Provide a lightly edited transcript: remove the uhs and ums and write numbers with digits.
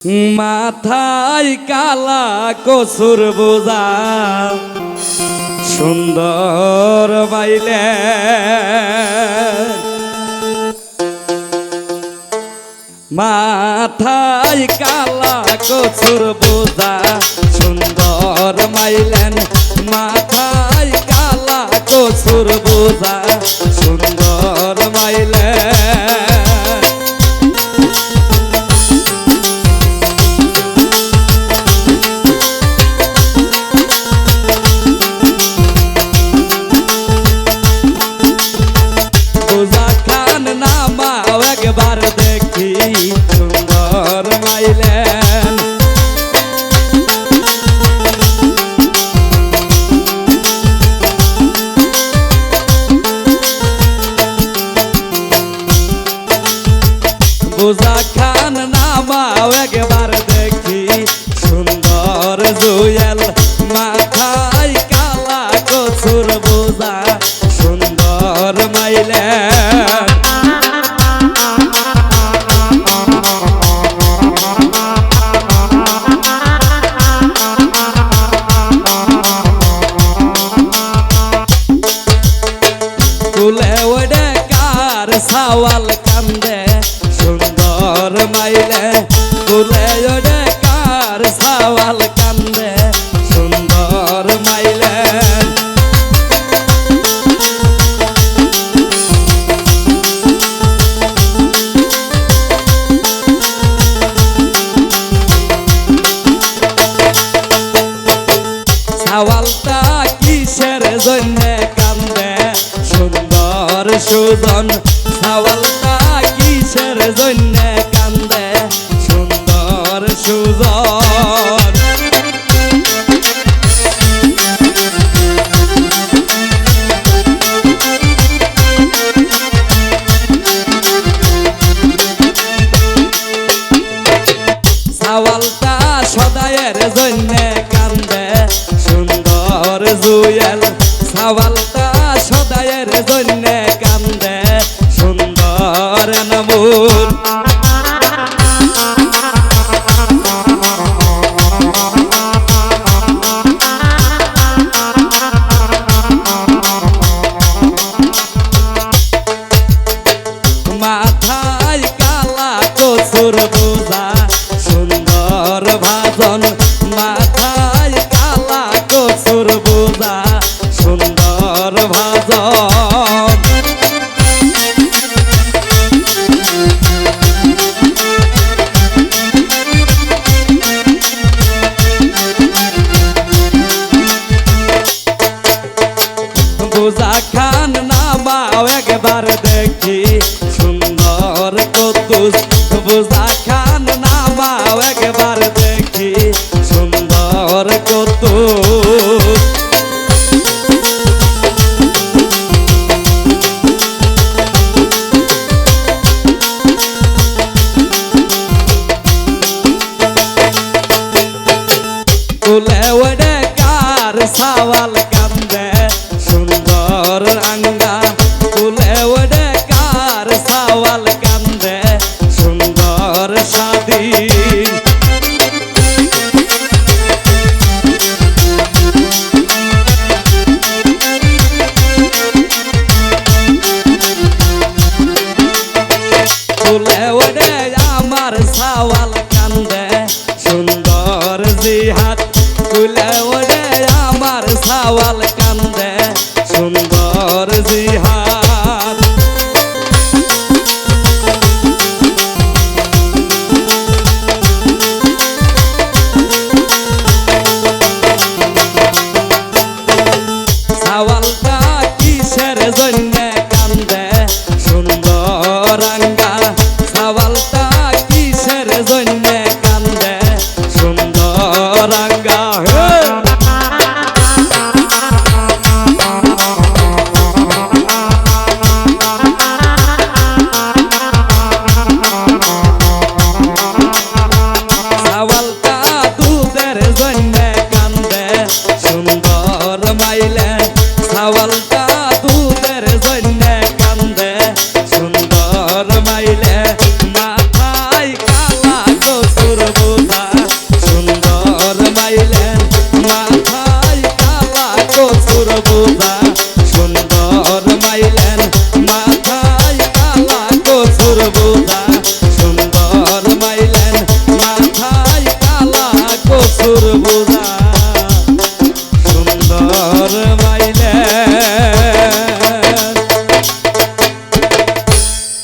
মাথায় কালা কসুর বোঝা সুন্দর বাইলে মাথায় কালা কসুর বোঝা সুন্দর মাইলেন মাথায় কালা কসুর বোঝা সুন্দর মাইলেন একবার দেখি সুন্দর মাইলেন বোঝা খান নামাও একবার দেখি সুন্দর জুয়েল মাথায় কালা কসুর বোঝা সুন্দর মাইলেন তুলে ওডে কার সাওয়াল কান্দে সুন্দর মাইলে তুলে ওডে কার সাওয়াল কান্দে সুন্দর মাইলে সাওয়ালটা কিসের জন্যে কান্দে সুন্দর সুজন সাওয়ালটা কিসের জন্যে কান্দে সুন্দর সুজন সাওয়ালটা সদায়ের জন্যে কান্দে সুন্দর জুয়েল সাওয়ালটা সদায়ের জন্যে কান্দে সুন্দর নমুন মাথায় কালা কসুর বোঝা সুন্দর ভাজন মাথায় কালা কসুর বোঝা সুন্দর ভাজন বোঝা খান নামাও একবার দেখি সুন্দর কদ্দুস বোঝা খান নামাও একবার দেখি সুন্দর কদ্দুস তুলে ওডে কার সাওয়াল কান্দে সুন্দর আঙ্গা তুলে ওডে কার সাওয়াল কান্দে সুন্দর সাদি তুলে ওডে আমার সাওয়াল কান্দে সুন্দর জিহাদ তুলে বোঝা